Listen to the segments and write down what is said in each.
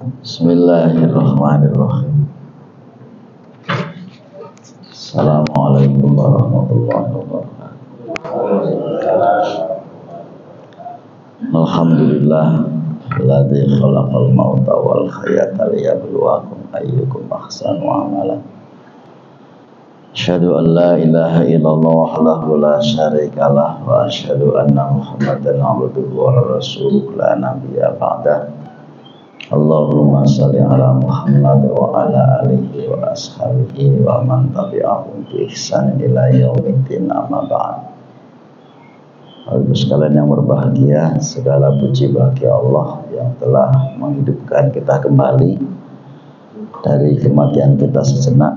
Bismillahirrahmanirrahim. Assalamualaikum warahmatullahi wabarakatuh. Alhamdulillah alladzi khalaqal mauta wal hayata liyabluwakum ayyukum ahsanu amala. Asyhadu an la ilaha illallah wahdahu la syarikalah wa asyhadu anna Muhammadan abduhu wa rasuluhu la nabiyya ba'dah. Allahumma shalli ala Muhammad wa ala alihi wa ashabihi wa man tabi'ahum bi ihsan ila yaumiddin, amma ba'd. Bapak sekalian yang berbahagia, segala puji bagi Allah yang telah menghidupkan kita kembali dari kematian kita sejenak,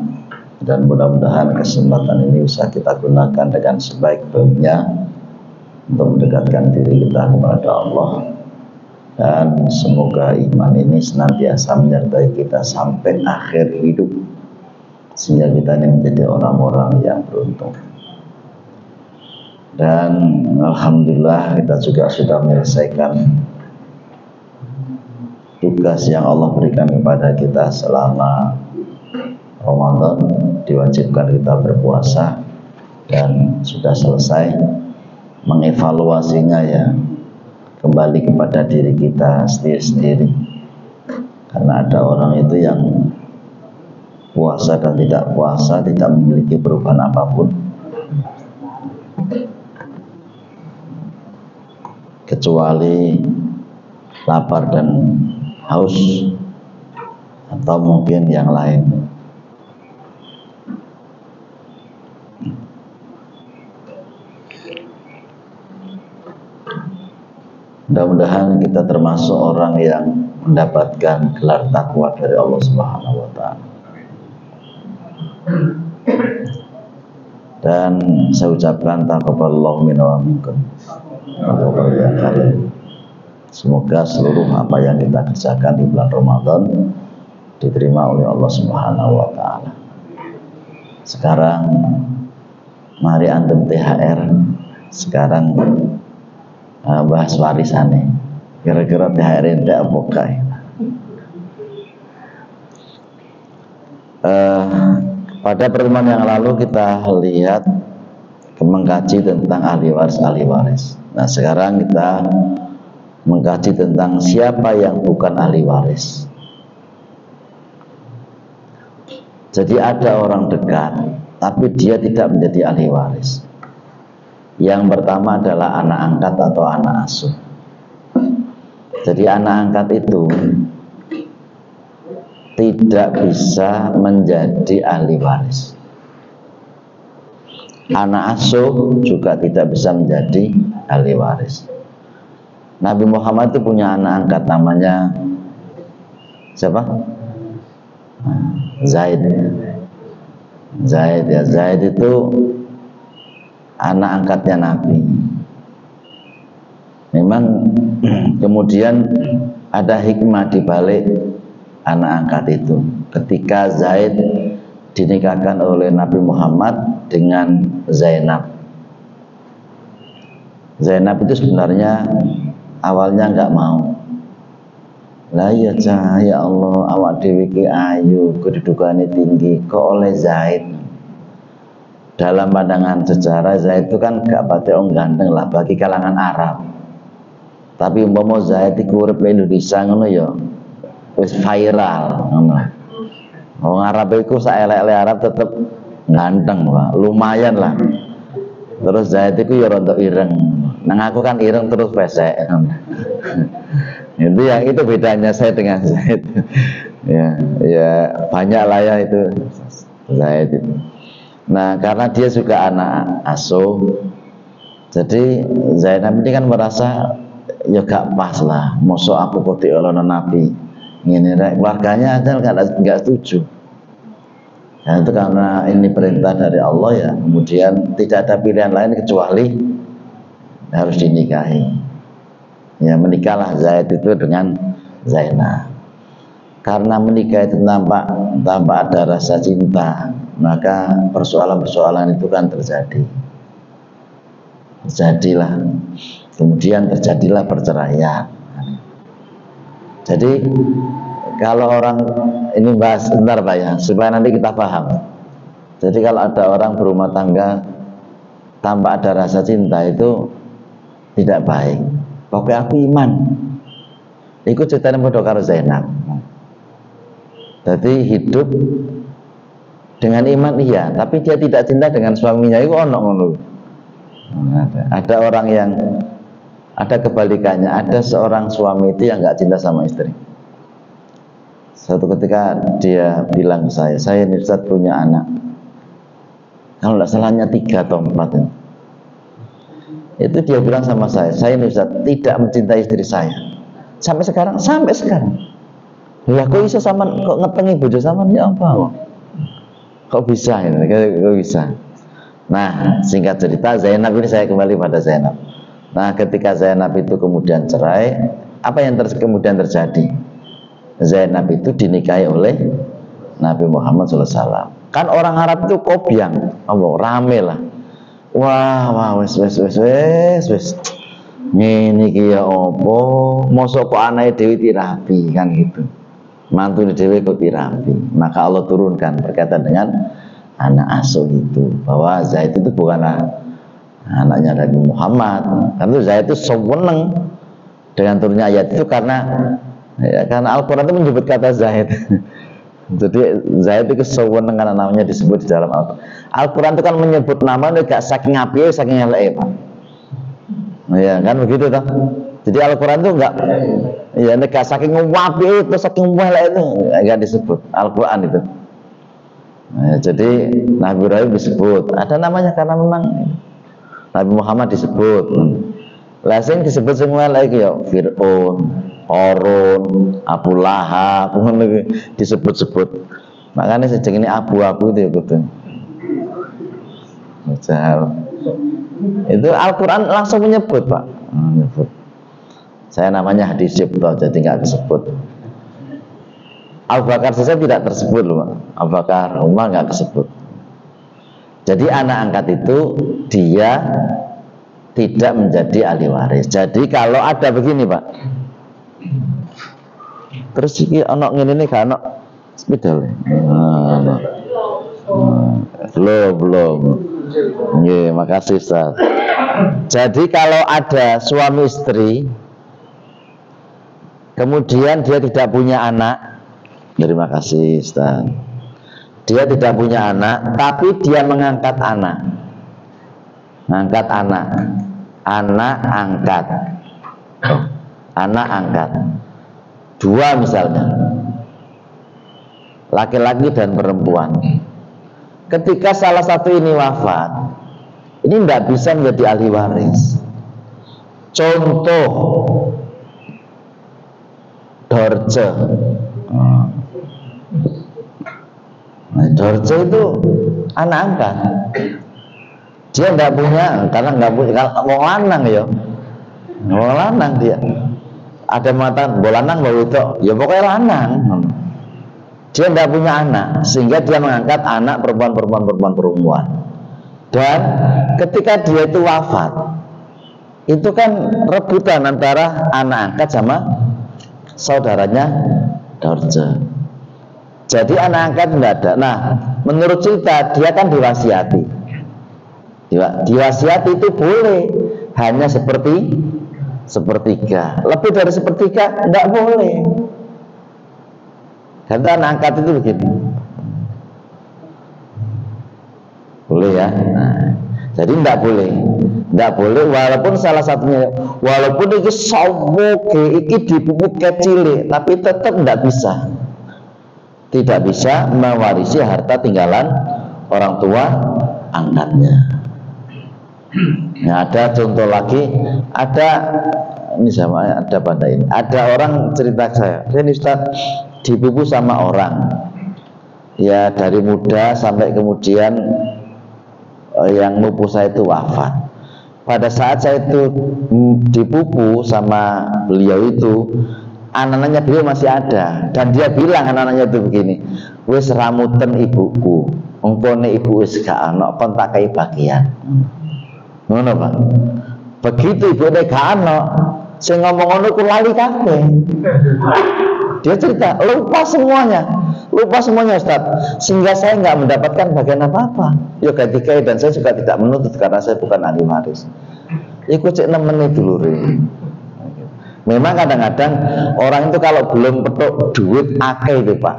dan mudah-mudahan kesempatan ini bisa kita gunakan dengan sebaik-baiknya untuk mendekatkan diri kita kepada Allah. Dan semoga iman ini senantiasa menyertai kita sampai akhir hidup, sehingga kita ini menjadi orang-orang yang beruntung. Dan alhamdulillah kita juga sudah menyelesaikan tugas yang Allah berikan kepada kita selama Ramadan. Diwajibkan kita berpuasa dan sudah selesai mengevaluasinya, ya, kembali kepada diri kita sendiri-sendiri. Karena ada orang itu yang puasa dan tidak puasa tidak memiliki perubahan apapun, kecuali lapar dan haus, atau mungkin yang lain. Mudah-mudahan kita termasuk orang yang mendapatkan gelar takwa dari Allah Subhanahu wa Ta'ala. Dan saya ucapkan taqabbalallahu minna wa minkum. Semoga seluruh apa yang kita kerjakan di bulan Ramadan diterima oleh Allah Subhanahu wa Ta'ala. Sekarang mari antum THR. Sekarang bahas warisannya. Kira-kira THR tidak apa pada pertemuan yang lalu kita lihat mengkaji tentang ahli waris. Nah, sekarang kita mengkaji tentang siapa yang bukan ahli waris. Jadi ada orang dekat tapi dia tidak menjadi ahli waris. Yang pertama adalah anak angkat atau anak asuh. Jadi anak angkat itu tidak bisa menjadi ahli waris. Anak asuh juga tidak bisa menjadi ahli waris. Nabi Muhammad itu punya anak angkat, namanya siapa? Zaid. Zaid itu anak angkatnya Nabi. Memang kemudian ada hikmah di balik anak angkat itu. Ketika Zaid dinikahkan oleh Nabi Muhammad dengan Zainab. Zainab itu sebenarnya awalnya nggak mau. Lah ya cahaya Allah, awak dewi ki ayu, kedudukannya tinggi, kok oleh Zaid. Dalam pandangan sejarah Zaid itu kan gak pati ganteng lah bagi kalangan Arab. Tapi umpama Zaid iku urip di Indonesia ngono ya wis viral ngono. Wong Arab iku saelek-elek Arab tetep ganteng, Pak. Lumayan lah. Terus Zaid iku ya rontok ireng. Nang aku kan ireng terus pesek. Itu bedanya saya dengan Zaid. ya banyak lah ya itu Zaid itu. Nah, karena dia juga anak asuh, jadi Zainab ini kan merasa ya gak pas lah, mosok aku koti oleh Nabi ngene rek, keluarganya aja nggak setuju. Nah, itu karena ini perintah dari Allah, ya, kemudian tidak ada pilihan lain kecuali harus dinikahi. Ya, menikahlah Zaid itu dengan Zainab. Karena menikah itu tanpa ada rasa cinta, maka persoalan-persoalan itu kan kemudian terjadilah perceraian. Jadi kalau orang ini bahas sebentar Pak ya, supaya nanti kita paham. Jadi kalau ada orang berumah tangga tanpa ada rasa cinta itu tidak baik. Pokoknya aku iman. Ikut ceritanya padha karo Zainab. Jadi hidup dengan iman iya, tapi dia tidak cinta dengan suaminya itu ono ngono. Ada orang yang ada kebalikannya, ada seorang suami itu yang nggak cinta sama istri. Suatu ketika dia bilang ke saya ini Ustaz punya anak, kalau nggak salahnya 3 atau 4 itu dia bilang sama saya ini Ustaz tidak mencintai istri saya sampai sekarang. Lah kok bisa sama kok ngetengi bojo sama ya apa kok bisa ini kok bisa. Nah singkat cerita Zainab ini, saya kembali pada Zainab. Nah ketika Zainab itu kemudian cerai, apa yang kemudian terjadi? Zainab itu dinikahi oleh Nabi Muhammad SAW. Kan orang Arab itu kobyang, rame lah. Wah, wes. Ngene iki ya apa? Mosok kok anake dhewe tirabi kan gitu. Mantune dhewe kok tirabi. Maka Allah turunkan berkaitan dengan anak asuh itu, bahwa Zaid itu bukan anaknya Nabi Muhammad. Karena Zaid itu seneng dengan turunnya ayat itu karena Al-Quran itu menyebut kata Zaid. Jadi Zaid itu seneng karena namanya disebut di dalam Al-Quran. Al-Quran itu kan menyebut nama itu gak saking api, saking elek Pak. Ya kan begitu toh. Jadi Al-Quran itu enggak ya nek saking api itu saking elek itu enggak disebut Al-Quran itu. Nah, jadi Nabi Ibrahim disebut, ada namanya karena memang Nabi Muhammad disebut. Lah sing disebut semua lagi ya Fir'aun, Qarun, Abu Lahab, disebut-sebut. Makanya sejak ini abu-abu itu ya gitu. Itu Al-Quran langsung menyebut Pak, menyebut. Saya namanya hadis Cipto, jadi nggak disebut. Abu Bakar saja tidak tersebut loh Pak. Abu Bakar, Umar nggak disebut. Jadi anak angkat itu dia tidak menjadi ahli waris. Jadi kalau ada begini Pak, terus iki ana ngene iki gak ana spidol. Belum. Nggih, makasih Ustaz. Jadi kalau ada suami istri kemudian dia tidak punya anak, terima kasih Ustaz. Dia tidak punya anak, tapi dia mengangkat anak. Mengangkat anak. Anak angkat. 2 misalnya. Laki-laki dan perempuan. Ketika salah satu ini wafat, ini tidak bisa menjadi ahli waris. Contoh Dorce. Dorce itu anak angkat. Dia tidak punya, karena nggak punya, mau lanang ya, mau lanang dia. Ada mata bolanang mau itu, ya pokoknya lanang. Dia tidak punya anak, sehingga dia mengangkat anak perempuan. Dan ketika dia itu wafat, itu kan rebutan antara anak angkat sama saudaranya Dorce. Jadi anak angkat tidak ada. Nah, menurut cerita dia kan diwasiati. Diwasiati itu boleh, hanya sepertiga. Lebih dari sepertiga tidak boleh. Karena anak angkat itu begitu. Boleh ya. Nah, jadi tidak boleh walaupun salah satunya, walaupun itu sawoke iki dipupuk kecil, tapi tetap tidak bisa mewarisi harta tinggalan orang tua angkatnya. Nah, ada contoh lagi, ada orang cerita saya, ini Ustaz dipupu sama orang, ya dari muda sampai kemudian yang mupu saya itu wafat. Pada saat saya itu dipupu sama beliau itu, anak-anaknya beliau masih ada, dan dia bilang anak-anaknya itu begini, wis ramuten ibuku, umpone ibu wis gak ana kon tak kai bagian. Ngono Pak. Begitu ibu nek gak ana, sing ngomong ngono ku lali kabeh. Dia cerita, lupa semuanya Ustaz, sehingga saya nggak mendapatkan bagian apa-apa. Ya ketika dan saya juga tidak menuntut karena saya bukan ahli waris. Iku cek nemen dulu. Memang kadang-kadang orang itu kalau belum petuk duit akeh itu Pak.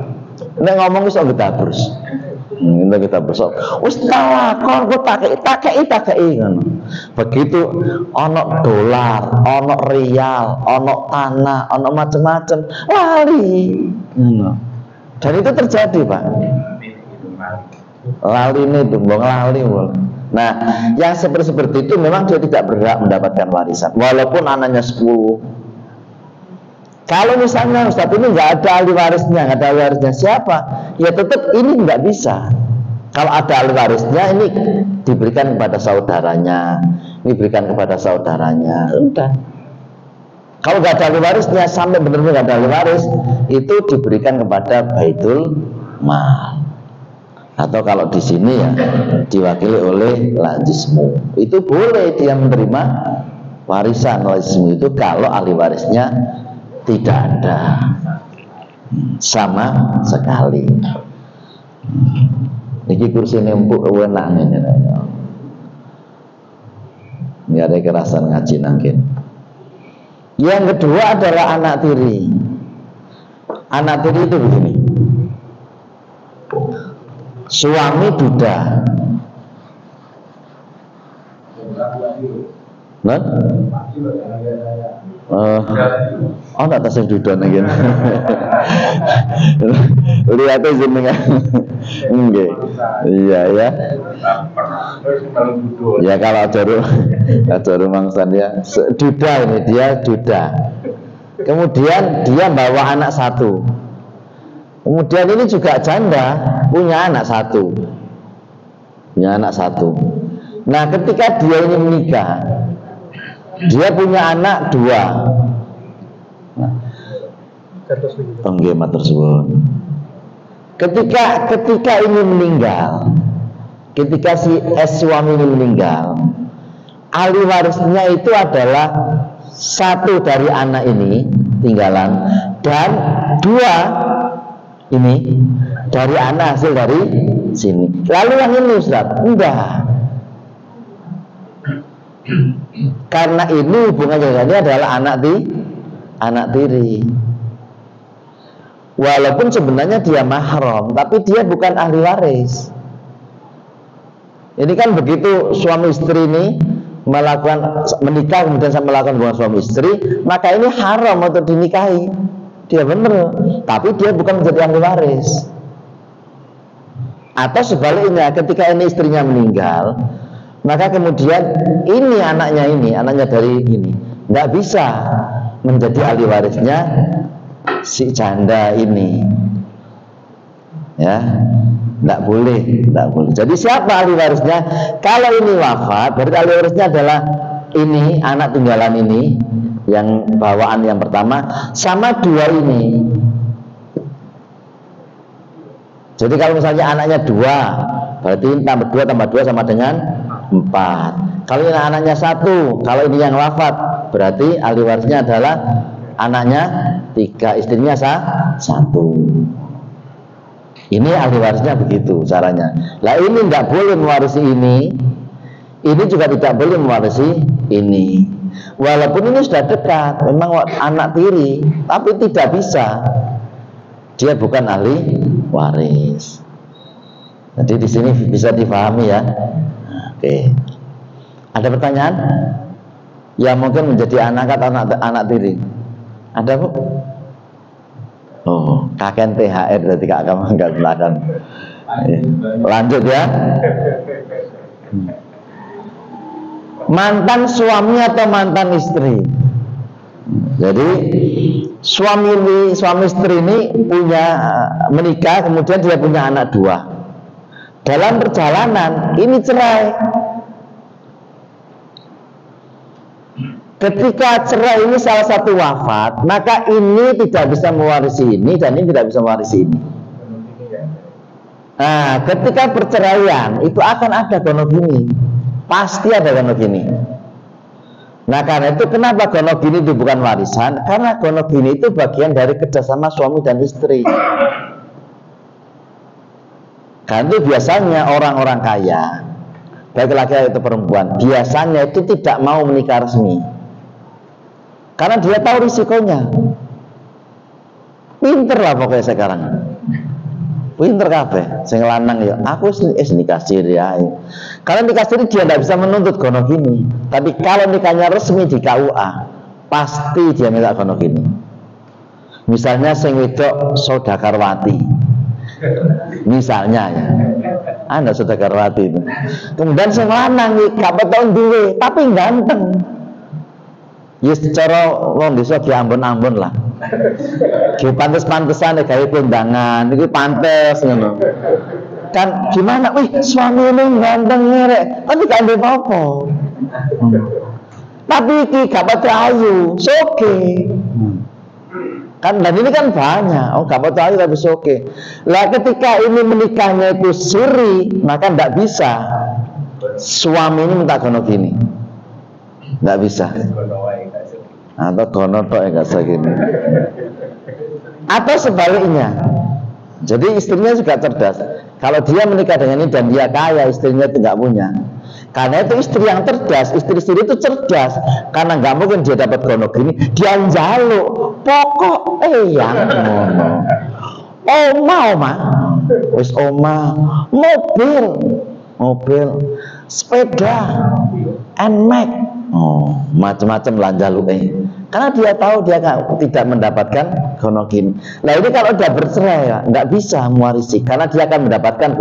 Nek ngomong iso ngedabrus. Kita besok, ustaz, kok takei ngono. Begitu, ono dolar, ono rial, ono tanah, ono macam-macam, lali. Dan itu terjadi Pak. Lali ini tumbang lali. Nah, yang seperti itu memang dia tidak berhak mendapatkan warisan, walaupun anaknya 10. Kalau misalnya Ustaz ini nggak ada ahli warisnya, siapa? Ya tetap ini nggak bisa. Kalau ada ahli warisnya, ini diberikan kepada saudaranya, udah. Kalau nggak ada ahli warisnya, sampai benar-benar nggak ada ahli waris, itu diberikan kepada Baitul Mal. Atau kalau di sini ya diwakili oleh lazismu. Itu boleh dia menerima warisan lazismu itu kalau ahli warisnya tidak ada sama sekali. Ini kursi empuk wenang ini. Ini ada kerasan ngaji nangkin. Yang kedua adalah anak tiri. Anak tiri itu begini. Suami duda. Nah? Enggak tas yang duda lagi. Lihatnya sini kan. Enggak. Iya ya. Ya kalau ajaru mangsan ya. Duda ini dia duda. Kemudian dia bawa anak satu. Kemudian ini juga janda, punya anak satu. Nah, ketika dia ini menikah, dia punya anak 2. Ketika ini meninggal, ketika si suami ini meninggal, ahli warisnya itu adalah 1 dari anak ini tinggalan dan 2 ini dari anak hasil dari sini. Lalu yang ini Ustaz, enggak. Karena ini hubungannya adalah anak tiri. Walaupun sebenarnya dia mahram, tapi dia bukan ahli waris. Ini kan begitu suami istri ini menikah kemudian saya melakukan hubungan suami istri, maka ini haram untuk dinikahi. Dia benar, tapi dia bukan menjadi ahli waris. Atau sebaliknya, ketika ini istrinya meninggal, maka kemudian ini anaknya dari ini nggak bisa menjadi ahli warisnya si janda ini, ya, nggak boleh. Jadi siapa ahli warisnya? Kalau ini wafat, berarti ahli warisnya adalah ini anak tinggalan ini, yang bawaan yang pertama sama 2 ini. Jadi kalau misalnya anaknya 2, berarti tambah 2 sama dengan 4. Kalau ini anaknya 1, kalau ini yang wafat, berarti ahli warisnya adalah anaknya 3, istrinya 1. Ini ahli warisnya begitu caranya. Lah ini tidak boleh mewarisi ini juga tidak boleh mewarisi ini. Walaupun ini sudah dekat, memang anak tiri, tapi tidak bisa. Dia bukan ahli waris. Jadi di sini bisa difahami ya. Oke. Ada pertanyaan? Ya mungkin menjadi anak atau anak tiri. Ada Bu? Oh, kakek THR dari kakak mangga belakang. Lanjut ya. Mantan suami atau mantan istri. Jadi suami istri ini punya menikah, kemudian dia punya anak 2. Dalam perjalanan ini cerai. Ketika cerai ini salah satu wafat, maka ini tidak bisa mewarisi ini dan ini tidak bisa mewarisi ini. Nah, ketika perceraian itu akan ada gono gini. Pasti ada gono gini. Nah karena itu kenapa gonogini itu bukan warisan? Karena gonogini itu bagian dari kerjasama suami dan istri. Karena itu biasanya orang-orang kaya, baik laki-laki atau perempuan, biasanya itu tidak mau menikah resmi. Karena dia tahu risikonya. Pinter lah pokoknya sekarang. Pinter kabeh, sing lanang ya, aku nikah siri ya. Kalau nikah siri dia tidak bisa menuntut gonogini, tapi kalau nikahnya resmi di KUA, pasti dia minta gonogini. Misalnya sing wedok Sodakarwati, misalnya ya, Anda Sodakarwati itu. Kemudian sing lanang iki gak petok duwe, tapi ganteng. Ya secara wong desa ki ambon-ambon lah. Ki pantes-pantesan gawe kondangan iki pantes ngono. Kan gimana? Wih, suami ini ganteng ngerek, tapi gak ada apa-apa. Tapi iki gak pati ayu, soke. Kan dan ini kan banyak. Oh, gak pati ayu tapi soke. Lah ketika ini menikahnya itu siri, maka ndak bisa. Suami ini minta gonogini. Nggak bisa. Atau gono tok enggak segini. Atau sebaliknya. Jadi istrinya juga cerdas. Kalau dia menikah dengan ini dan dia kaya, istrinya itu nggak punya. Karena itu istri yang cerdas, istri-istri itu cerdas. Karena nggak mungkin dia dapat gonogini, dia njaluk. Pokok yang ngono. Oma, wis oma, mobil, sepeda, NMAX. Oh, macam-macam lah jaluknya. Karena dia tahu dia tidak mendapatkan gonogini. Nah ini kalau udah bercerai ya, nggak bisa mewarisi karena dia akan mendapatkan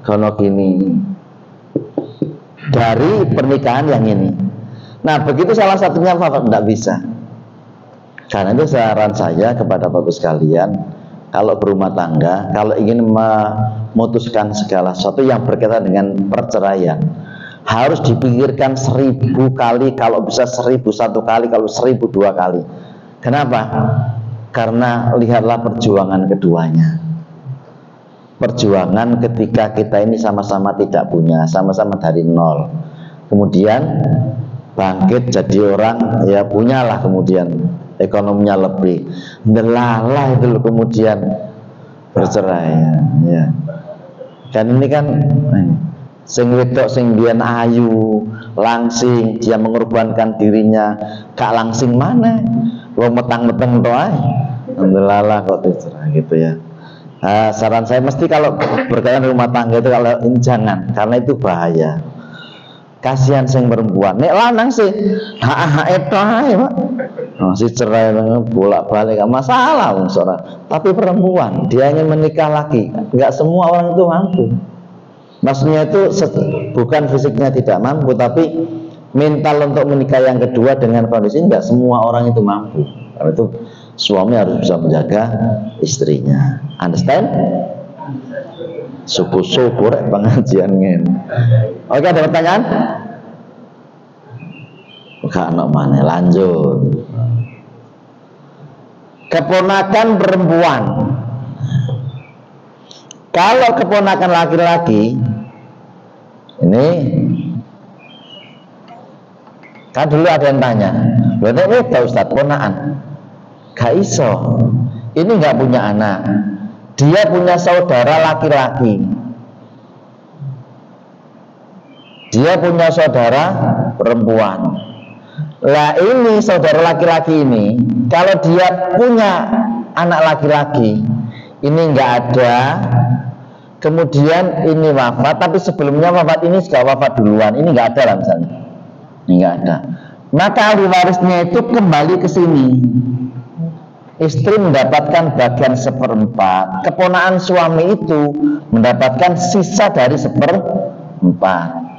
gonogini dari pernikahan yang ini. Nah begitu salah satunya nggak bisa. Karena itu saran saya kepada bapak sekalian, kalau berumah tangga, kalau ingin memutuskan segala sesuatu yang berkaitan dengan perceraian, harus dipikirkan 1000 kali, kalau bisa 1001 kali, kalau 1002 kali. Kenapa? Karena lihatlah perjuangan keduanya. Perjuangan ketika kita ini sama-sama tidak punya, sama-sama dari nol. Kemudian bangkit jadi orang, ya punyalah, kemudian ekonominya lebih. Delalah itu loh, kemudian bercerai. Ya. Dan ini kan sing wedok sing biyen ayu, langsing, dia mengorbankan dirinya, gak langsing mana? Wong metang-meteng to ae. Alhamdulillah kok dicerai gitu ya. Nah, saran saya mesti kalau berkaitan rumah tangga itu kalau ini jangan, karena itu bahaya. Kasihan sing perempuan. Nek lanang sih hak-hak itu ae, Pak. Oh, si cerai bolak-balik gak masalah wong ora. Tapi perempuan, dia ingin menikah lagi. Enggak semua orang itu mampu. Maksudnya itu bukan fisiknya tidak mampu, tapi mental untuk menikah yang kedua dengan kondisi enggak semua orang itu mampu. Karena itu suami harus bisa menjaga istrinya. Understand? Syukur pengajian ngene. Oke, ada pertanyaan? Enggak anak mana, lanjut. Keponakan perempuan. Kalau keponakan laki-laki, ini kan dulu ada yang tanya, loh ini tahu Ustaz, ponakan gak iso, ini gak punya anak, dia punya saudara laki-laki, dia punya saudara perempuan. Lah ini saudara laki-laki ini, kalau dia punya anak laki-laki, ini nggak ada, kemudian ini wafat, tapi sebelumnya wafat ini sudah wafat duluan, ini nggak ada lah misalnya, ini nggak ada, maka ahli warisnya itu kembali ke sini. Istri mendapatkan bagian 1/4, keponakan suami itu mendapatkan sisa dari 1/4.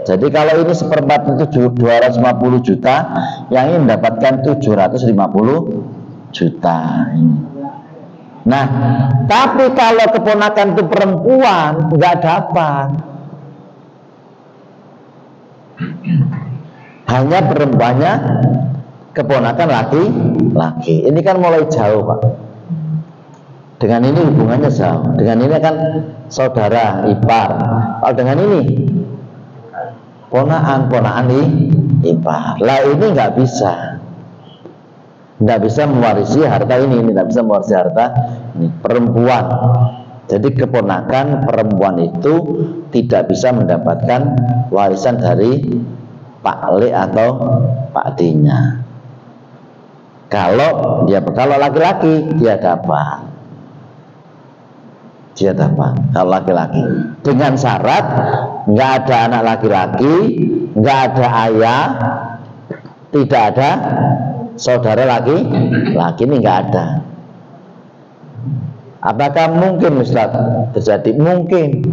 Jadi kalau ini 1/4 itu 250 juta, yang ini mendapatkan 750 juta. Nah, tapi kalau keponakan itu perempuan nggak dapat, hanya perempuannya, keponakan laki-laki. Ini kan mulai jauh, Pak. Dengan ini hubungannya jauh. Dengan ini kan saudara ipar. Kalau dengan ini ponakan ipar. Lah ini nggak bisa mewarisi harta ini nggak bisa mewarisi harta ini. Perempuan, jadi keponakan perempuan itu tidak bisa mendapatkan warisan dari Pak Le atau Pak D-nya. Kalau laki-laki dia dapat. Kalau laki-laki dengan syarat nggak ada anak laki-laki, nggak ada ayah, tidak ada saudara laki-laki, ini nggak ada. Apakah mungkin Ustaz terjadi? Mungkin.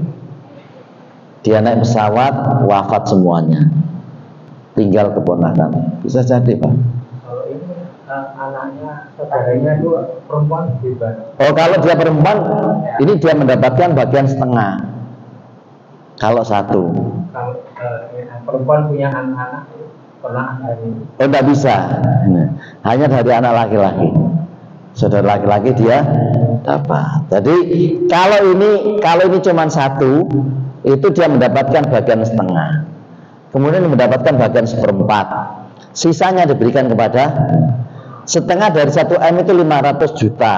Dia naik pesawat wafat semuanya, tinggal keponakan. Bisa jadi, Pak. Kalau ini anaknya, saudaranya itu perempuan bebas. Oh, kalau dia perempuan, ini dia mendapatkan bagian setengah. Kalau satu. Kalau perempuan punya anak-anak pernah dari. Oh, tidak bisa. Hanya dari anak laki-laki. Saudara laki-laki dia dapat. Jadi kalau ini cuma satu, itu dia mendapatkan bagian setengah. Kemudian mendapatkan bagian seperempat. Sisanya diberikan kepada setengah dari 1 M itu 500 juta.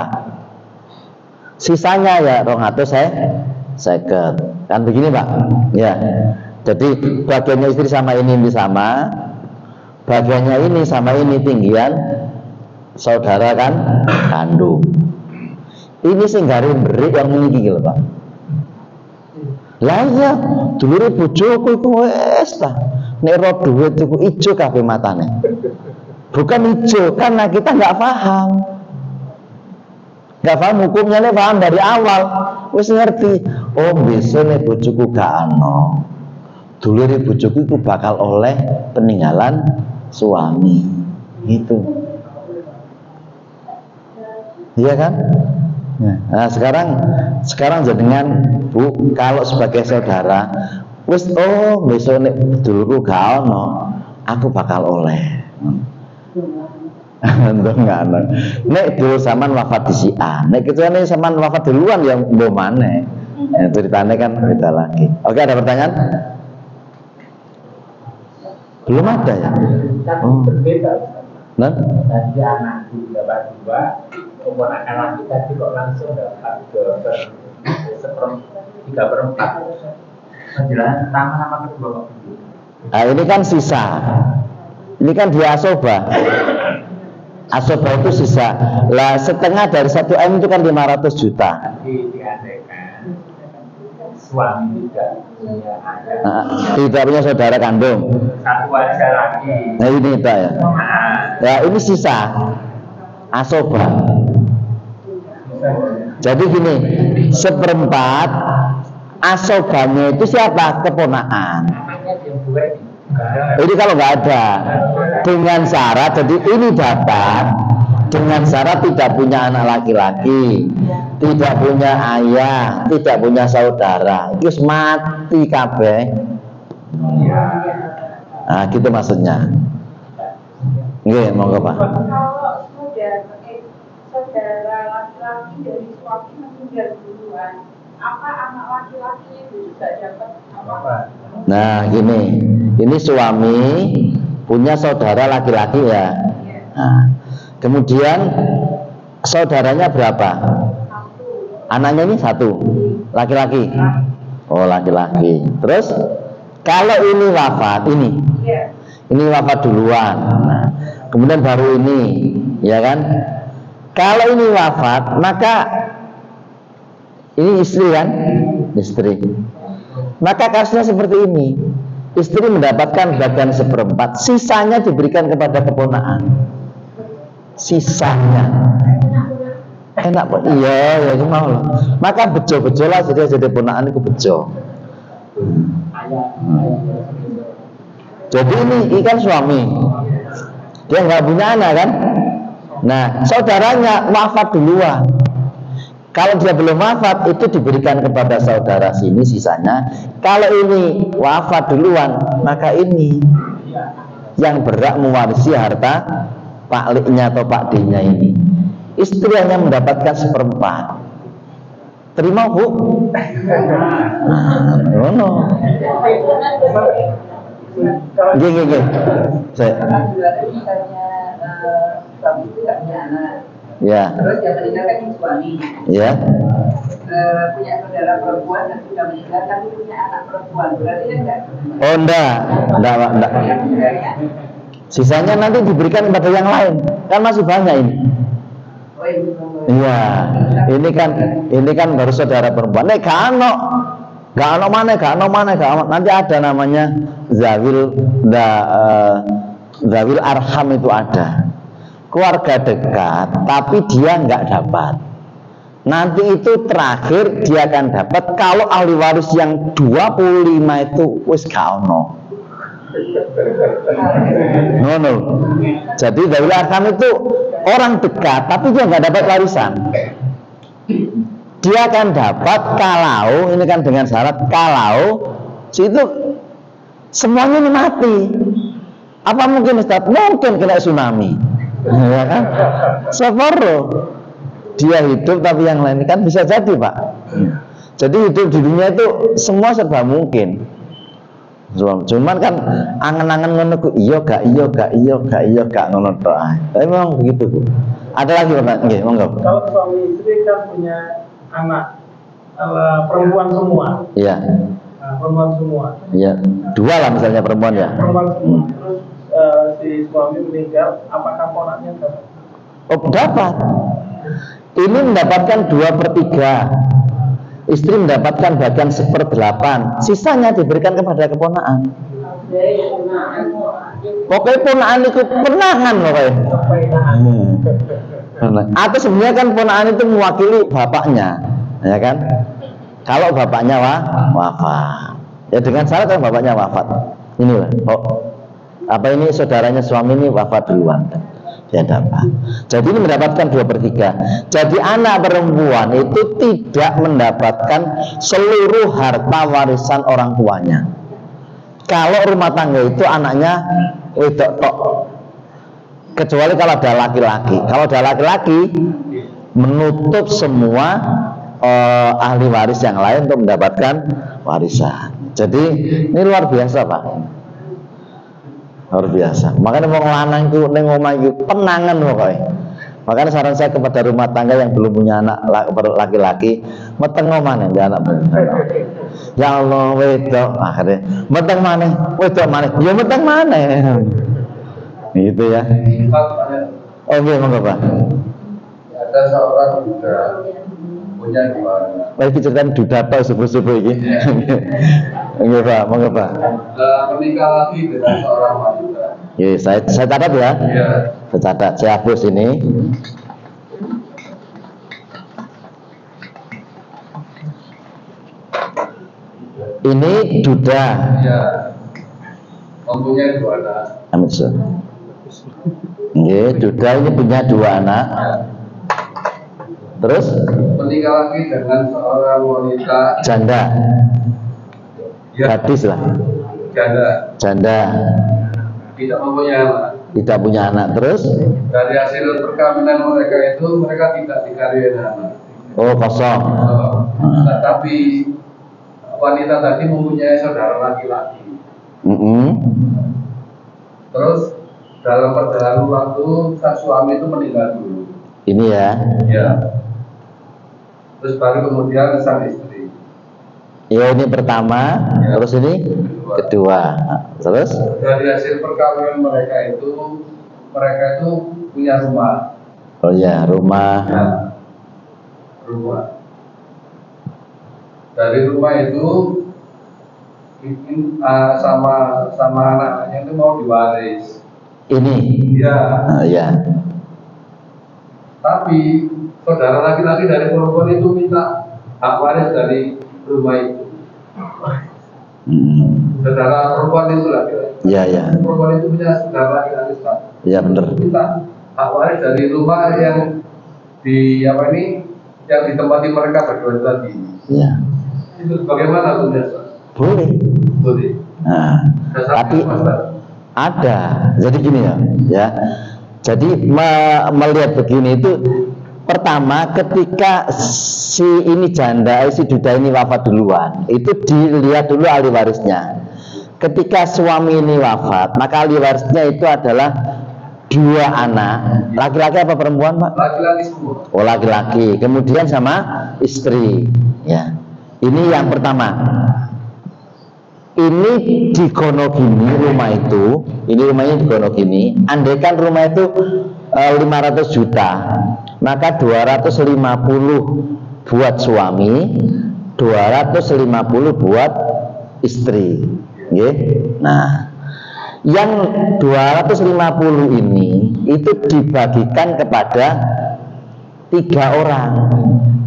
Sisanya ya 250. Kan begini, Pak. Ya. Jadi bagiannya istri sama ini sama. Bagiannya ini sama ini tinggian saudara kan kandung. Ini sing garing beri yang ini gitu, Pak. Lah iya, dulure bojoku iku wis ta. Nek ro duit iku ijo kabeh matane. Bukan ijo, karena kita nggak paham. Nggak paham hukumnya, nih paham dari awal. Wis ngerti, oh besok nek bojoku gak ano. Dulure bojoku iku bakal oleh peninggalan suami. Gitu. Iya kan? Nah sekarang jenengan Bu, kalau sebagai saudara, wis besok nek dulurku gak ono, aku bakal oleh. Enggak ono. Nek dulur sampean wafat di si A, nek kecuali sampean wafat duluan ya mbok maneh. Ya, ceritanya kan beda lagi. Oke, ada pertanyaan? Belum ada ya? Tapi berbeda. Nah? Tadi anak dapat 2, keponakan laki tadi kok langsung dapat 3/4. Penjelasan pertama sama kedua. Nah, ini kan sisa. Ini kan dia asoba. Asoba itu sisa. Lah setengah dari 1 M itu kan 500 juta. Jadi diandaikan suami tidak punya anak. Nah, tidak punya saudara kandung. Satu aja lagi. Nah ini itu ya. Ya ini sisa asoba. Jadi gini, 1/4 asobanya itu siapa? Keponakan. Ini kalau nggak ada, dengan syarat, jadi ini dapat dengan syarat tidak punya anak laki-laki, tidak punya ayah, tidak punya saudara, terus mati kabeh. Nah, gitu maksudnya. Nggih, monggo Pak. Kalau saudara laki-laki dari suami meninggal duluan, apa anak laki-laki itu juga dapat apa? Nah, gini, ini suami punya saudara laki-laki ya. Nah, kemudian saudaranya berapa? Anaknya ini 1, laki-laki. Oh, laki-laki. Terus kalau ini wafat, ini wafat duluan. Nah, kemudian baru ini, ya kan? Kalau ini wafat, maka ini istri kan? Istri. Maka kasusnya seperti ini. Istri mendapatkan bagian 1/4, sisanya diberikan kepada keponakan. Sisanya. Enak Pak. Iya, ya mau loh. Maka bejo-bejo lah jadi ponakan itu bejo. Jadi ini ikan suami. Dia nggak punya anak kan? Nah, saudaranya wafat duluan. Kalau dia belum wafat, itu diberikan kepada saudara sini sisanya. Kalau ini wafat duluan, maka ini yang berhak mewarisi harta Pak Liknya atau Pak D-nya ini. Istri hanya mendapatkan 1/4. Terima Bu? No. Gini. Saya. Misalnya suami itu nggak punya anak. Ya. Terus yang meninggal kan suami. Ya. Punya saudara perempuan dan sudah meninggal tapi punya anak perempuan. Berarti kan enggak? Oh enggak. Sisanya nanti diberikan kepada yang lain. Kan masih banyak ini. Oh ini. Iya. Ini kan baru saudara perempuan. Gak ono mana. Nanti ada namanya zawil arham itu ada. Keluarga dekat, tapi dia nggak dapat. Nanti itu terakhir dia akan dapat kalau ahli waris yang 25 itu wis gak ono. No. Jadi zawil arham itu orang dekat, tapi dia nggak dapat warisan. Dia akan dapat kalau, ini kan dengan syarat kalau situ semuanya ini mati. Apa mungkin Ustaz? Mungkin kena tsunami, ya kan? Separuh dia hidup tapi yang lain kan bisa jadi Pak. Jadi hidup di dunia itu semua serba mungkin. Cuman kan angen-angen ngono ku iya gak ngono tok. Tapi memang begitu Bu. Ada lagi Pak? Nggih, monggo. Kalau suami istri kan punya anak perempuan semua. Iya. Perempuan semua. Iya. Dua lah misalnya perempuan ya. Perempuan semua. Terus si suami meninggal, apakah ponaknya dapat? Oh dapat. Ini mendapatkan 2/3. Istri mendapatkan bagian 1/8. Sisanya diberikan kepada keponakan. Pokoknya ponakan itu penangan pokoknya. Atau sebenarnya kan ponakan itu mewakili bapaknya, ya kan? Kalau bapaknya wafat, ya dengan syarat kan bapaknya wafat. Inilah, ini saudaranya suami ini wafat duluan, dia dapat. Jadi ini mendapatkan 2/3. Jadi anak perempuan itu tidak mendapatkan seluruh harta warisan orang tuanya. Kalau rumah tangga itu anaknya wedok tok. Kecuali kalau ada laki-laki. Kalau ada laki-laki menutup semua ahli waris yang lain untuk mendapatkan warisan. Jadi ini luar biasa Pak. Luar biasa. Makanya mau lanang itu ning omah iki penangan pokoknya. Makanya saran saya kepada rumah tangga yang belum punya anak laki-laki, meteng omah nek anak bener. Ya Allah wedok akhirnya meteng maneh, wedok maneh. Ya meteng maneh. Gitu ya. Oh iya monggo Pak. Ada seorang duda punya 2 anak. Lagi ceritain duda tau subuh-subuh ini. Nggih Pak, monggo Pak. Menikah lagi dengan seorang wanita. Ya, saya catat ya. Iya. Saya catat, saya hapus ini. Ini duda. Iya. Mempunyai 2 anak. Amin. Nggih, duda ini punya 2 anak. Terus Menikah lagi dengan seorang wanita janda. ya, Gadis lah. Janda. Tidak mempunyai anak. Tidak punya anak. Terus Dari hasil perkawinan mereka itu mereka tidak dikaruniai anak. oh kosong. Nah, tapi wanita tadi mempunyai saudara laki-laki. Terus dalam perjalanan waktu sang suami itu meninggal dulu. Ini ya. Ya. Terus baru kemudian sang istri. Ya ini pertama, Ya. terus ini kedua. Terus Dari hasil perkawinan mereka itu punya rumah. oh ya rumah. Ya. Rumah. Dari rumah itu sama anak-anaknya itu mau diwaris. Ini. Ya. Ya. Tapi saudara laki-laki dari perempuan itu minta hak waris dari rumah itu. Saudara perempuan itu laki-laki. Ya ya. Perempuan itu punya saudara laki-laki. Ya benar. Minta hak waris dari rumah yang yang ditempati mereka berdua tadi. Ya. Itu bagaimana Bunda? Boleh. Boleh. Nah, tapi ada. Jadi gini ya. Jadi melihat begini itu pertama ketika si ini janda, si duda ini wafat duluan, itu dilihat dulu ahli warisnya. ketika suami ini wafat, maka ahli warisnya itu adalah 2 anak, laki-laki apa perempuan, Pak? Laki-laki semua. Oh, laki-laki. Kemudian sama istri. Ya. Ini yang pertama. Ini digonogini rumah itu. Ini rumahnya digonogini. Andaikan rumah itu 500 juta, maka 250 buat suami, 250 buat istri. Nggih. Nah, yang 250 ini itu dibagikan kepada 3 orang,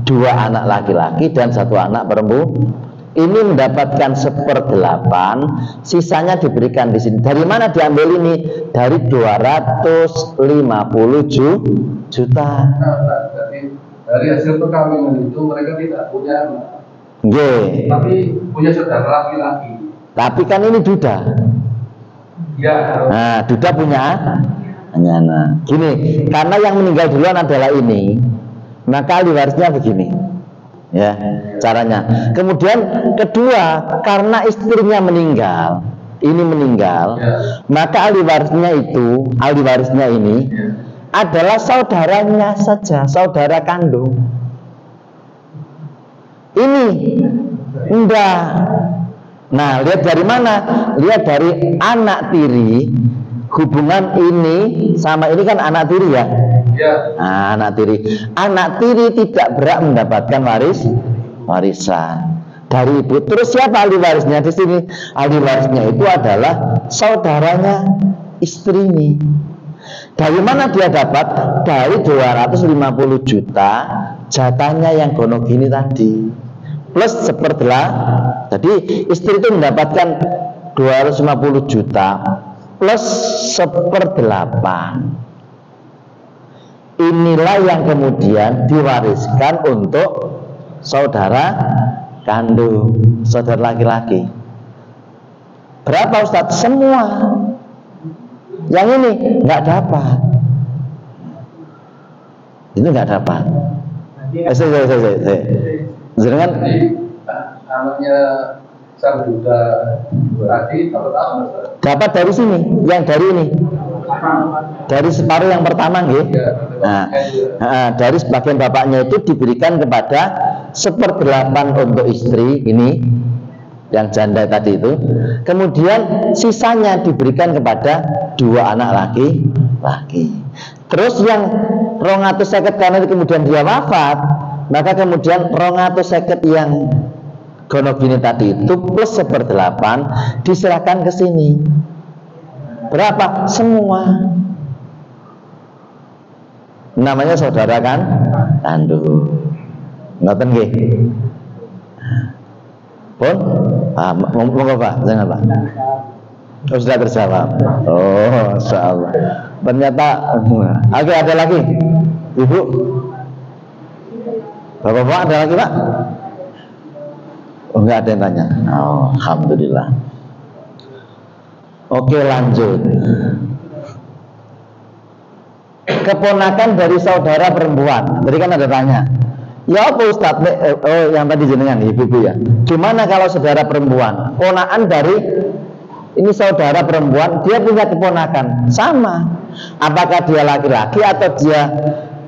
2 anak laki-laki dan 1 anak perempuan. Ini mendapatkan 1/8, sisanya diberikan di sini. Dari mana diambil ini? Dari 250 juta. Dari hasil perkawinan itu mereka tidak punya anak, Tapi punya saudara laki-laki. Tapi kan ini duda. Ya. Nah, duda punya anak. Gini, karena yang meninggal duluan adalah ini, maka ahli warisnya begini. Ya, caranya. Kemudian kedua, karena istrinya meninggal, ini meninggal, maka ahli warisnya ini adalah saudaranya saja, saudara kandung. Ini enggak. Nah, lihat dari mana? Lihat dari anak tiri. Hubungan ini sama ini kan anak tiri ya. Nah, anak tiri. Anak tiri tidak berhak mendapatkan warisan dari ibu. Terus siapa ahli warisnya di sini? Ahli warisnya itu adalah saudaranya istri ini. Dari mana dia dapat? Dari 250 juta jatahnya yang gonogini tadi. Plus 1/8. Jadi istri itu mendapatkan 250 juta plus 1/8. Inilah yang kemudian diwariskan untuk saudara kandung, saudara laki-laki. Berapa Ustadz? Semua. Yang ini nggak dapat. Ini nggak dapat. Jangan. Anaknya sang duda tadi dapat dari sini, yang dari ini, dari separuh yang pertama, gitu. Dari sebagian bapaknya itu diberikan kepada 1/8 untuk istri ini, yang janda tadi itu. Kemudian sisanya diberikan kepada 2 anak laki-laki. Terus yang 250 karena kemudian dia wafat, maka kemudian 250 yang gonogini tadi itu plus 1/8 diserahkan ke sini. Berapa? Semua. Namanya saudara kan? Kandung. Ngoten nggih. Pun? Monggo Pak, jangan Pak. Oh, sudah terjawab. Oh, insyaallah. Ternyata oke, ada lagi. Ibu. Bapak-bapak ada lagi, Pak? Oh, enggak ada yang tanya. Oh, alhamdulillah. Oke, lanjut. Keponakan dari saudara perempuan. Tadi kan ada tanya. Ya apa Ustadz? Oh, yang tadi jenengan ibu-ibu ya. Gimana kalau saudara perempuan? Ponakan dari ini saudara perempuan, dia punya keponakan sama. Apakah dia laki-laki atau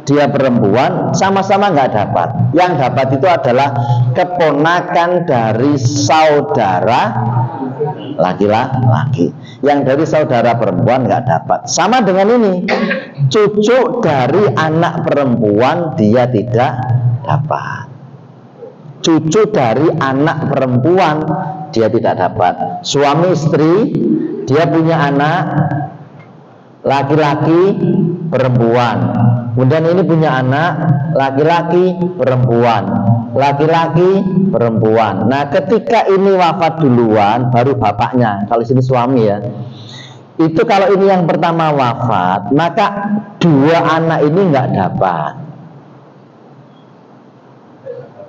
dia perempuan, sama-sama nggak dapat. Yang dapat itu adalah keponakan dari saudara laki-laki. Yang dari saudara perempuan nggak dapat. Sama dengan ini, cucu dari anak perempuan dia tidak dapat. Cucu dari anak perempuan dia tidak dapat. Suami istri dia punya anak laki-laki perempuan. Kemudian ini punya anak laki-laki perempuan, laki-laki perempuan. Nah, ketika ini wafat duluan, baru bapaknya. Kalau sini suami ya. Itu kalau ini yang pertama wafat, maka 2 anak ini nggak dapat.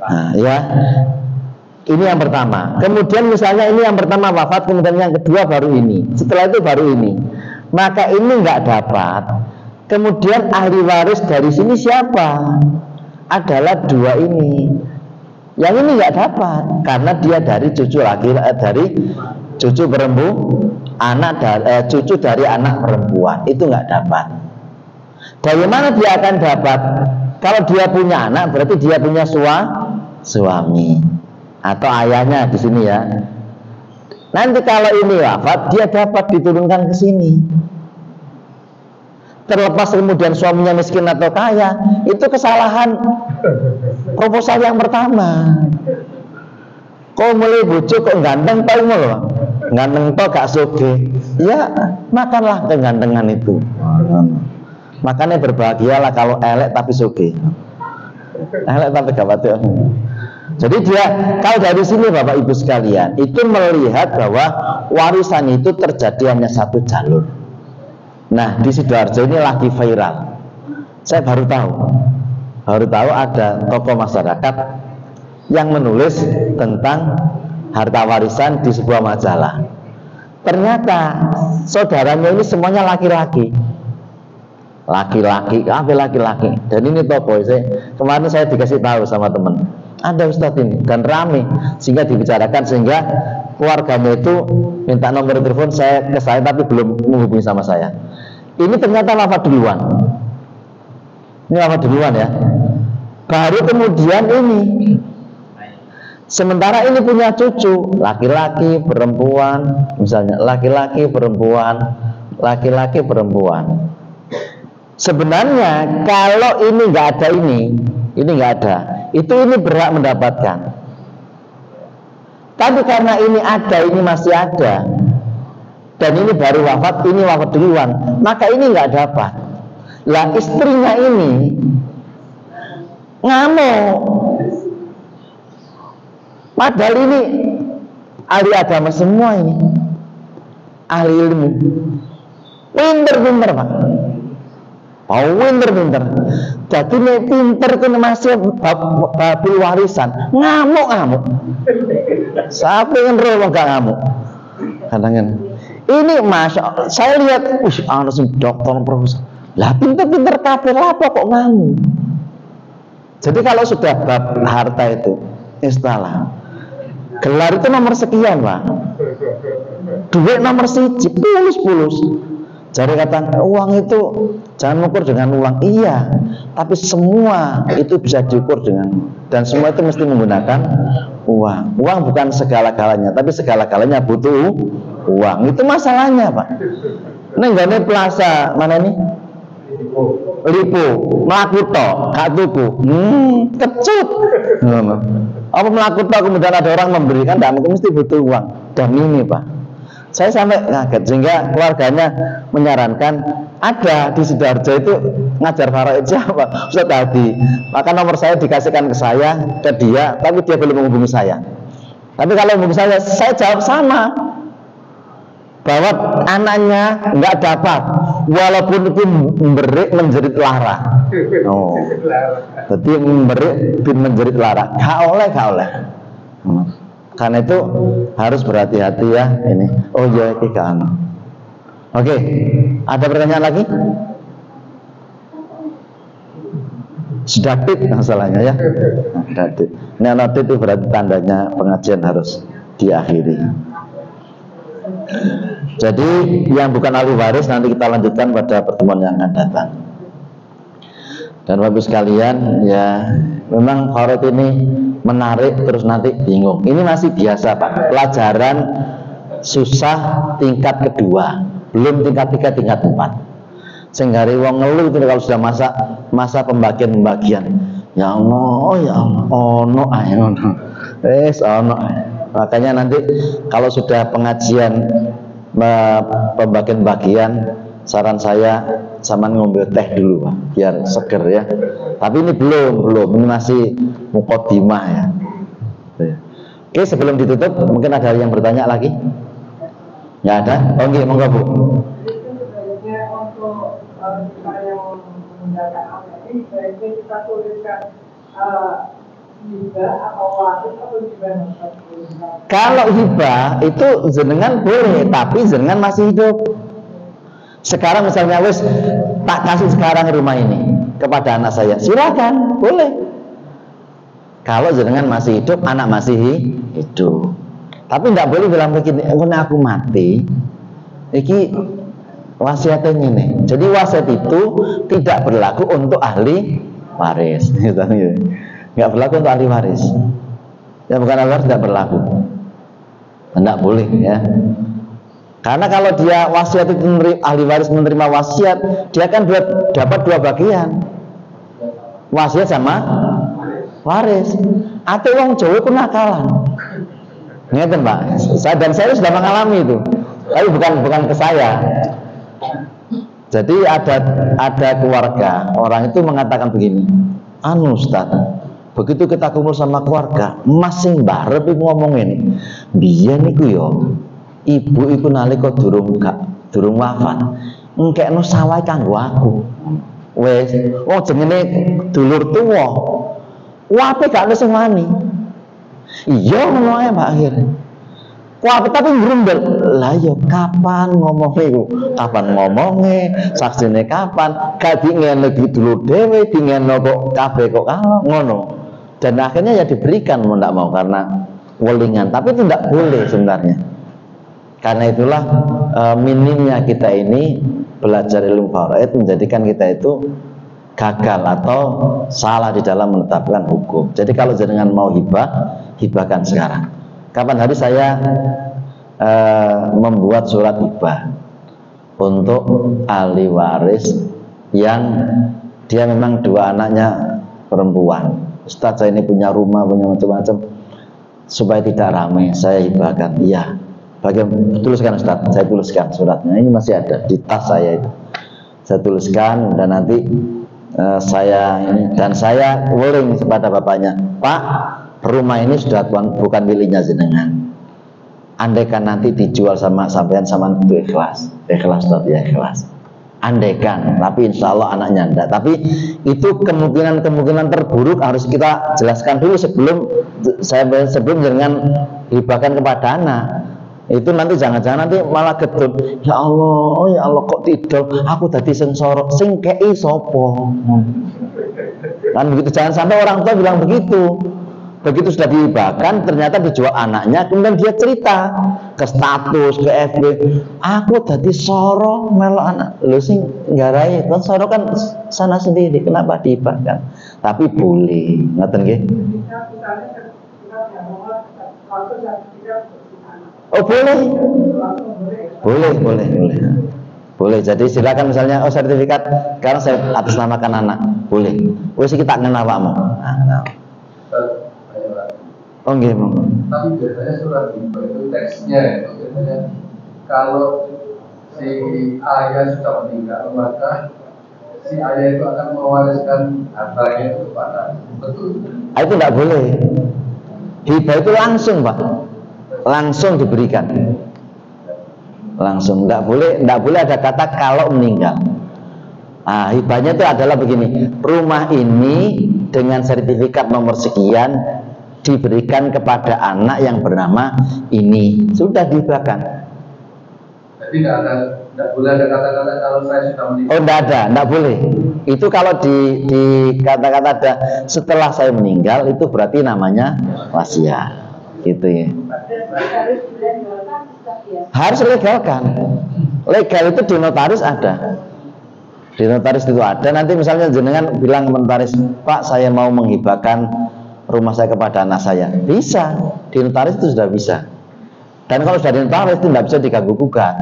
Nah, ya. Ini yang pertama. Kemudian misalnya ini yang pertama wafat, kemudian yang kedua baru ini. Setelah itu baru ini. Maka ini nggak dapat. Kemudian ahli waris dari sini siapa? Adalah 2 ini. Yang ini nggak dapat karena dia dari cucu dari cucu cucu dari anak perempuan, itu nggak dapat. Dari mana dia akan dapat? Kalau dia punya anak berarti dia punya suami atau ayahnya di sini ya. Nanti kalau ini wafat dia dapat diturunkan ke sini. Terlepas kemudian suaminya miskin atau kaya, itu kesalahan proposal yang pertama. Kau mulai bojo kok ganteng tau loh, ganteng toh gak soge, ya makanlah kegantengan itu. Makanya berbahagialah kalau elek tapi soge, elek tapi gak pati. Jadi dia, kalau dari sini Bapak Ibu sekalian, itu melihat bahwa warisan itu terjadi hanya satu jalur. Nah di Sidoarjo ini lagi viral. Saya baru tahu ada tokoh masyarakat yang menulis tentang harta warisan di sebuah majalah. Ternyata saudaranya ini semuanya laki-laki. Dan ini tokoh. Kemarin saya dikasih tahu sama teman, ada Ustadz ini, dan rame sehingga dibicarakan, sehingga keluarganya itu minta nomor telepon saya ke saya tapi belum menghubungi sama saya. Ini ternyata wafat duluan. Ini wafat duluan ya. Baru kemudian ini. Sementara ini punya cucu, laki-laki, perempuan, misalnya laki-laki, perempuan, laki-laki, perempuan. Sebenarnya kalau ini nggak ada ini nggak ada, itu ini berhak mendapatkan. Tapi karena ini ada, ini masih ada, dan ini baru wafat, ini wafat duluan, maka ini nggak dapat. Lah istrinya ini ngamuk, padahal ini ahli agama semua, ini ahli ilmu, pinter Pak. Pinter. Jadi nek pinter itu masih babil warisan, ngamuk. Siapa yang roh gak ngamuk? Kadang-kadang ini masya, saya lihat, anak dokter profesor, lah pinter kabeh apa kok ngamuk? Jadi kalau sudah bab harta itu, istilah gelar itu nomor sekian Pak, duit nomor siji, pulus. Jadi kata uang itu jangan ukur dengan uang, iya, tapi semua itu bisa diukur dengan, dan semua itu mesti menggunakan uang. Uang bukan segala-galanya, tapi segala-galanya butuh uang. Itu masalahnya Pak. Nenggane plaza mana ini? Lipo, mlaku tok, gak tuku. Kecut. Apa mlaku tok kemudian ada orang memberikan, tidak mungkin, mesti butuh uang. Dan ini Pak, saya sampai kaget, sehingga keluarganya menyarankan, ada di Sidoarjo itu ngajar faraid siapa? Ustaz tadi. Maka nomor saya dikasihkan ke saya, ke dia, tapi dia belum menghubungi saya. Tapi kalau menghubungi saya jawab sama, bahwa anaknya nggak dapat, walaupun itu menjerit lara. Jadi menjerit lara, gak oleh. Karena itu harus berhati-hati ya ini. Oh ya kita Oke, ada pertanyaan lagi? Sudah tit masalahnya ya. Sudah tit. Ini anak tit itu berarti tandanya pengajian harus diakhiri. Jadi yang bukan ahli waris nanti kita lanjutkan pada pertemuan yang akan datang. Dan bagus sekalian ya, memang faraid ini menarik terus nanti bingung. Ini masih biasa Pak, pelajaran susah tingkat kedua, belum tingkat 3, tingkat 4. Sehingga wong ngeluh itu kalau sudah masa pembagian. Ya Allah, ono. Makanya nanti kalau sudah pengajian pembagian, saran saya zaman ngombe teh dulu Pak, biar seger ya. Tapi ini belum, ini masih muqaddimah ya. Oke, sebelum ditutup mungkin ada yang bertanya lagi? Ya ada? Oh nggih, monggo Bu. Sebenarnya untuk kita yang menggunakan anak ini sebaiknya kita tuliskan hibah atau waris atau gimana? Kalau hibah itu jenengan boleh, tapi jenengan masih hidup. Sekarang misalnya wis tak kasih sekarang rumah ini kepada anak saya, silakan, boleh. Kalau jenengan masih hidup, anak masih hidup. Tapi tidak boleh bilang begini, aku mati, iki wasiatnya ini. Jadi wasiat itu tidak berlaku untuk ahli waris. Nggak berlaku untuk ahli waris. Ya bukan ahli waris tidak berlaku. Tidak boleh ya. Karena kalau dia wasiat itu ahli waris menerima wasiat, dia kan dapat dua bagian. Wasiat sama waris. Atau wong Jawa itu nakalan. Ngeten Pak. Saya sudah mengalami itu. Tapi bukan ke saya. Jadi ada keluarga, orang itu mengatakan begini, anu Ustaz, begitu kita kumpul sama keluarga, masing barep iku ngomongin, biyen niku yo, ibu iku nalika durung wafat, engkekno sawah kanggo aku. Wes, wong jenenge dulur tuwa. Wape gak ono sing wani. Iya ngono ae Pak akhirnya. Kuwi tapi ngrundel. Lah ya kapan ngomongnya iku? Kapan ngomongnya? Saksine kapan? Gak ngene iki dulur dhewe, dingene kok kabeh kok ngono. Dan akhirnya ya diberikan mau ndak mau karena welingan, tapi itu tidak boleh sebenarnya. Karena itulah minimnya kita ini belajar ilmu faraid menjadikan kita itu gagal atau salah di dalam menetapkan hukum. Jadi kalau jenengan mau hibahkan sekarang. Kapan hari saya membuat surat hibah untuk ahli waris yang dia memang dua anaknya perempuan. Ustaz, saya ini punya rumah, punya macam-macam, supaya tidak ramai saya hibahkan. Iya. Tuliskan Ustaz, saya tuliskan suratnya. Ini masih ada di tas saya itu. Saya tuliskan dan nanti saya willing kepada bapaknya, Pak, rumah ini sudah bukan miliknya jenengan. Andaikan nanti dijual sama sampean sama itu ikhlas Ustaz, ya ikhlas. Andaikan, tapi insya Allah anaknya enggak. Tapi itu kemungkinan terburuk harus kita jelaskan dulu sebelum jenengan hibahkan kepada anak. Itu nanti jangan-jangan nanti malah getun. Ya Allah kok tidak? Aku tadi sing kei sopo. Kan begitu, jangan sampai orang tua bilang begitu. Begitu sudah dihibahkan, ternyata dijual anaknya, kemudian dia cerita ke status, ke FB. Aku tadi soro melo anak. Lu sing nggarai, kan soro kan sana sendiri. Kenapa dihibahkan? Tapi boleh, ngoten nggih. Oh boleh. Jadi silakan misalnya, sertifikat sekarang saya atasnamakan anak, boleh. Wes kita kenal awakmu. Nah. Oh nggih, tapi biasanya surat hibah itu teksnya itu biasanya kalau si ayah sudah meninggal maka si ayah itu akan mewariskan hartanya itu kepada, betul? Itu tidak boleh. Hibah itu langsung Pak, langsung diberikan, langsung. Tidak boleh ada kata kalau meninggal. Nah, hibahnya itu adalah begini, rumah ini dengan sertifikat nomor sekian diberikan kepada anak yang bernama ini, sudah dihibahkan. Jadi tidak boleh ada kata-kata kalau saya sudah meninggal. Oh tidak boleh. Itu kalau di kata-kata ada setelah saya meninggal, itu berarti namanya wasiat, gitu ya. Harus legalkan. Legal itu di notaris ada. Di notaris itu ada. Nanti misalnya jenengan bilang ke notaris, Pak, saya mau menghibahkan rumah saya kepada anak saya, bisa. Di notaris itu sudah bisa. Dan kalau sudah di notaris itu tidak bisa diganggu gugat.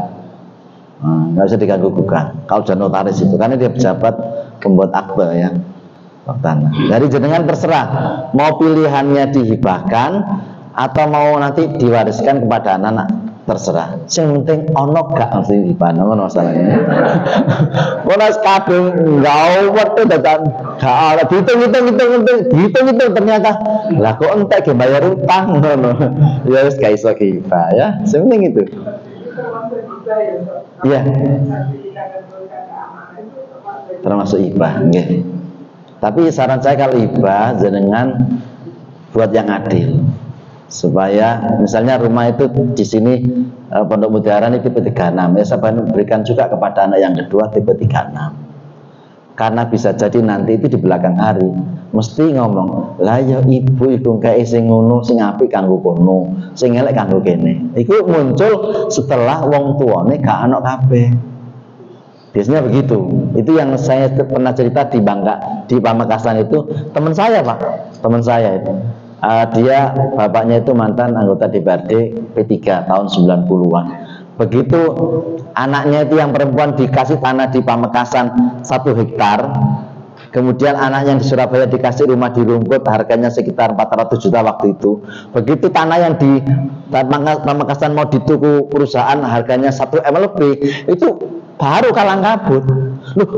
Nggak bisa diganggu gugat kalau sudah notaris itu, karena dia pejabat pembuat akte ya, tanah. Jadi jenengan terserah mau pilihannya dihibahkan atau mau nanti diwariskan kepada anak-anak, terserah. Yang penting ono gak mesti dihibahkan, ono masalahnya. Ono kabeh enggak itu datang. Gak ada dihitung ternyata lah kok entek ge bayar utang ngono. Ya wis gak iso hibah ya. Yang penting itu. Iya. Termasuk hibah nggih. Tapi saran saya kalau hibah jenengan buat yang adil. Supaya misalnya rumah itu di sini Pondok Mutiara ini tipe 36, ya saya berikan juga kepada anak yang kedua tipe 36. karena bisa jadi nanti itu di belakang hari mesti ngomong, lah ya ibu itu kayak sing ngono sing apik kanggo kono, sing elek kanggo kene. Iku muncul setelah wong tuane gak ana kabeh. Biasanya begitu. Itu yang saya pernah cerita di Bangka, di Pamekasan itu teman saya Pak, teman saya itu. Dia bapaknya itu mantan anggota DPRD P3 tahun 90-an. Begitu anaknya itu yang perempuan dikasih tanah di Pamekasan 1 hektar, kemudian anaknya yang di Surabaya dikasih rumah di Rungkut, harganya sekitar 400 juta waktu itu. Begitu tanah yang di Pamekasan mau dituku perusahaan harganya 1 M lebih, itu baru kalang kabut. Loh,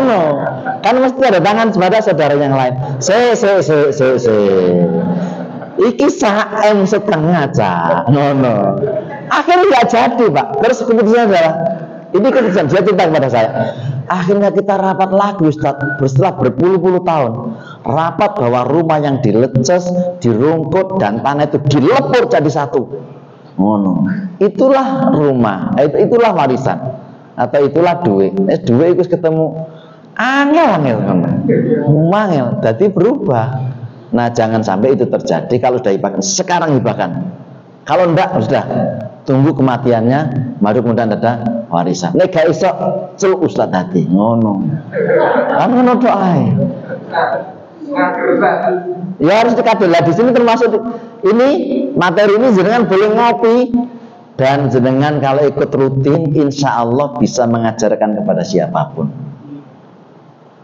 no. Kan mesti ada tangan pada saudara yang lain. Iki 1,5 M, Cak. No. Akhirnya nggak jadi, Pak. Terus keputusan adalah, ini keputusan dia cerita kepada saya. Akhirnya kita rapat lagi, Ustaz. Setelah berpuluh-puluh tahun, rapat bahwa rumah yang dileces, dirungkut, dan tanah itu dilepur jadi satu. No. Itulah rumah, itulah warisan, atau itulah duit. Duit itu ketemu angel, jadi berubah. Nah, jangan sampai itu terjadi. Kalau sudah hibahkan, sekarang hibahkan. Kalau enggak, sudah tunggu kematiannya, baru kemudian ada warisan. Nek gak iso celuk Ustaz hati, ngono. Kan ngono doa. Ya harus dikadil lah. Di sini termasuk ini materi ini jenengan boleh ngopi, dan jenengan kalau ikut rutin, insya Allah bisa mengajarkan kepada siapapun.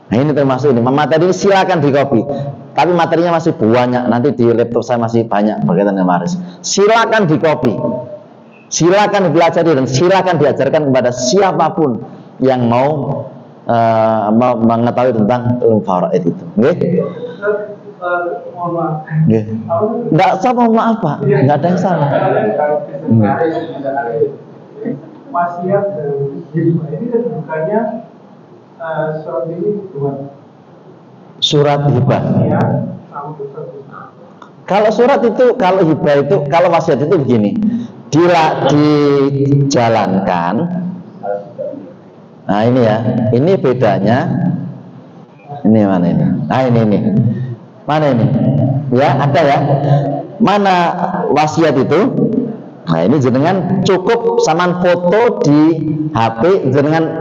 Nah ini termasuk ini. Materi ini silakan di copy. Tapi materinya masih banyak. Nanti di laptop saya masih banyak berkaitan dengan waris. Silakan di copy. Silakan dipelajari dan silakan diajarkan kepada siapapun yang mau mengetahui tentang ilmu faraid itu. Nggih? Mohon maaf. Nggih. Enggak sama maaf, Pak. Enggak ada yang salah. Wasiat dan hibah ini kan bukannya surat ini bukan surat hibah. ya, Kalau surat itu, kalau hibah itu, kalau wasiat itu begini, dijalankan. Nah ini ya, ini bedanya. Ini mana ini? Nah ini. Mana ini? Ya ada ya. Mana wasiat itu? Nah ini jenengan cukup saman foto di HP, jenengan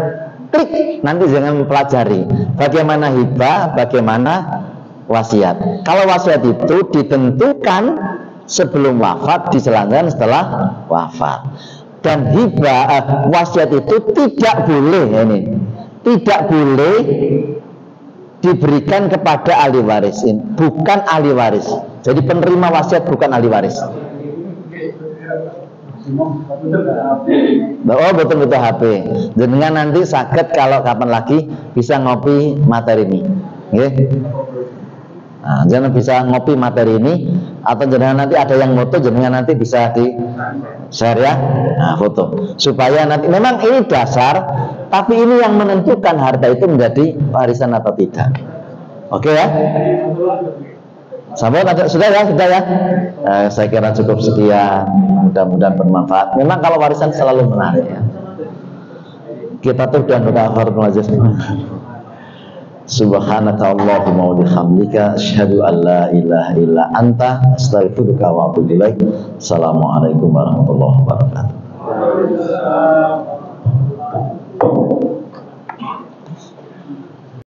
klik, nanti jangan mempelajari bagaimana hibah, bagaimana wasiat. Kalau wasiat itu ditentukan sebelum wafat, dijalankan setelah wafat. Dan hibah, wasiat itu tidak boleh, ini tidak boleh diberikan kepada ahli waris, bukan ahli waris. Jadi penerima wasiat bukan ahli waris. Oh betul HP. Jenengan nanti sakit kalau kapan lagi bisa ngopi materi ini, okay? Nah, jangan bisa ngopi materi ini, atau jenengan nanti ada yang foto, jenengan nanti bisa di share ya, nah, foto supaya nanti memang ini dasar, tapi ini yang menentukan harta itu menjadi warisan atau tidak. Oke ya? Sahabat ada sudah ya. Saya kira cukup sekian. Mudah-mudahan bermanfaat. Memang kalau warisan selalu menarik ya. Kita tuh dan berkafaratul majlis. Subhanaka Allahumma wa bihamdika asyhadu an la ilaha illa anta astaghfiruka wa atubu ilaik. Assalamualaikum warahmatullahi wabarakatuh.